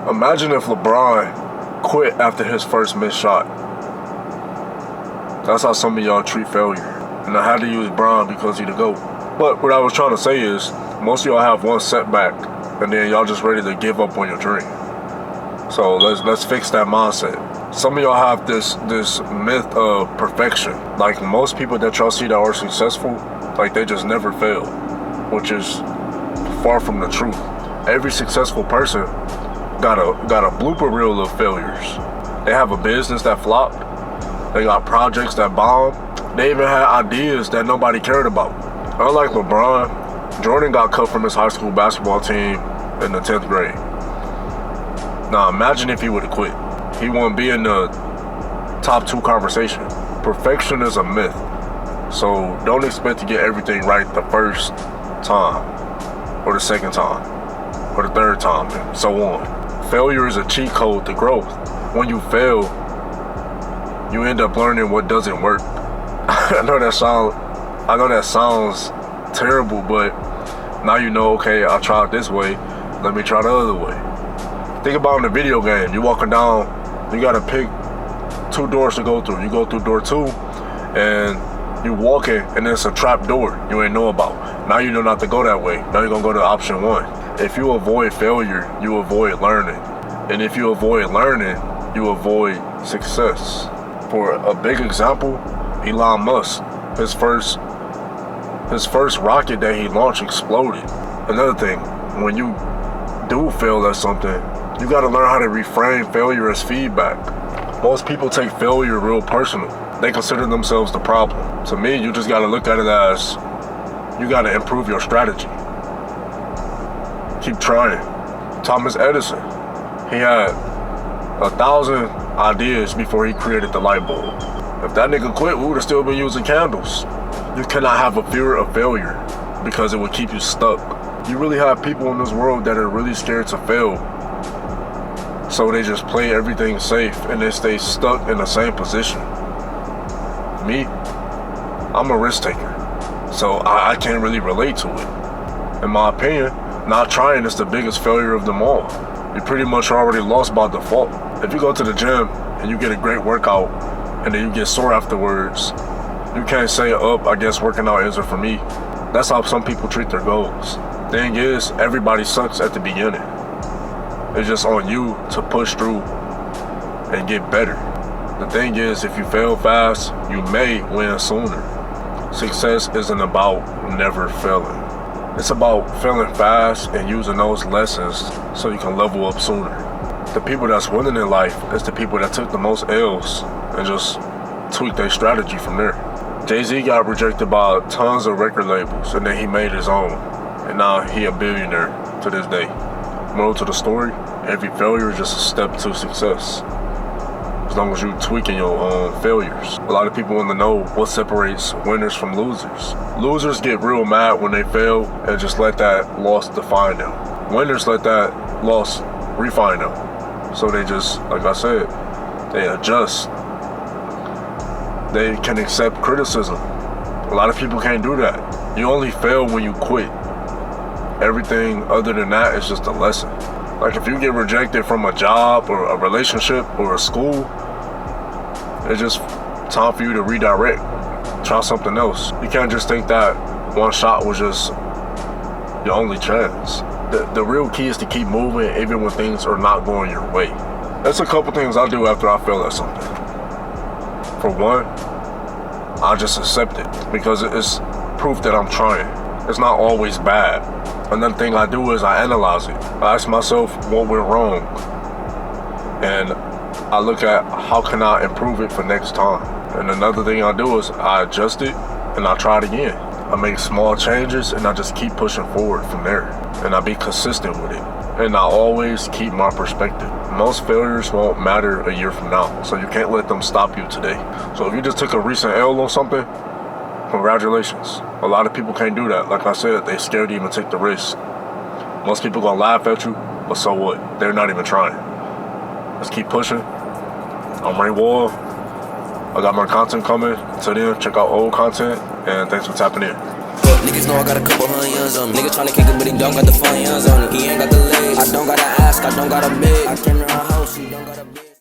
Imagine if LeBron quit after his first missed shot. That's how some of y'all treat failure. And I had to use Bron because he's the GOAT. But what I was trying to say is, most of y'all have one setback, and then y'all just ready to give up on your dream. So let's fix that mindset. Some of y'all have this myth of perfection. Like most people that y'all see that are successful, like they just never fail, which is far from the truth. Every successful person got a blooper reel of failures. They have a business that flopped. They got projects that bombed. They even had ideas that nobody cared about. Unlike LeBron, Jordan got cut from his high school basketball team in the 10th grade. Now imagine if he would have quit. He wouldn't be in the top 2 conversation. Perfection is a myth. So don't expect to get everything right the first time, or the second time, or the third time, and so on. Failure is a cheat code to growth. When you fail, you end up learning what doesn't work. I know that sounds terrible, but now you know, okay, I tried this way, let me try the other way. Think about in a video game, you walking down, you gotta pick 2 doors to go through. You go through door 2, and you walking, and it's a trap door you ain't know about. Now you know not to go that way. Now you're gonna go to option 1. If you avoid failure, you avoid learning. And if you avoid learning, you avoid success. For a big example, Elon Musk, his first rocket that he launched exploded. Another thing, when you do fail at something, you gotta learn how to reframe failure as feedback. Most people take failure real personal. They consider themselves the problem. To me, you just gotta look at it as, you gotta improve your strategy. Keep trying. Thomas Edison, he had 1,000 ideas before he created the light bulb. If that nigga quit, we would have still been using candles. You cannot have a fear of failure because it would keep you stuck. You really have people in this world that are really scared to fail. So they just play everything safe and they stay stuck in the same position. Me, I'm a risk taker. So I can't really relate to it. In my opinion, not trying is the biggest failure of them all. You pretty much already lost by default. If you go to the gym and you get a great workout and then you get sore afterwards, you can't say, oh, I guess working out isn't for me. That's how some people treat their goals. Thing is, everybody sucks at the beginning. It's just on you to push through and get better. The thing is, if you fail fast, you may win sooner. Success isn't about never failing. It's about failing fast and using those lessons so you can level up sooner. The people that's winning in life is the people that took the most L's and just tweaked their strategy from there. Jay-Z got rejected by tons of record labels and then he made his own. And now he a billionaire to this day. Moral to the story, every failure is just a step to success. As long as you tweaking your own failures. A lot of people want to know what separates winners from losers. Losers get real mad when they fail and just let that loss define them. Winners let that loss refine them. So they just, like I said, they adjust. They can accept criticism. A lot of people can't do that. You only fail when you quit. Everything other than that is just a lesson. Like if you get rejected from a job or a relationship or a school, it's just time for you to redirect. Try something else. You can't just think that one shot was just your only chance. The real key is to keep moving even when things are not going your way. That's a couple things I do after I fail at something. For one, I just accept it because it's proof that I'm trying. It's not always bad. Another thing I do is I analyze it. I ask myself what went wrong. And I look at how can I improve it for next time. And another thing I do is I adjust it and I try it again. I make small changes and I just keep pushing forward from there. And I be consistent with it. And I always keep my perspective. Most failures won't matter a year from now. So you can't let them stop you today. So if you just took a recent L on something, congratulations. A lot of people can't do that. Like I said, they scared to even take the risk. Most people gonna laugh at you, but so what? They're not even trying. Let's keep pushing. I'm Ray Wall. I got more content coming. Until then, check out old content, and thanks for tapping in. Niggas know I got a couple $100 on me. Nigga tryna kick it, but he don't got the funds on him. He ain't got the legs, I don't gotta ask, I don't gotta beg. I came to her house, she don't gotta beg.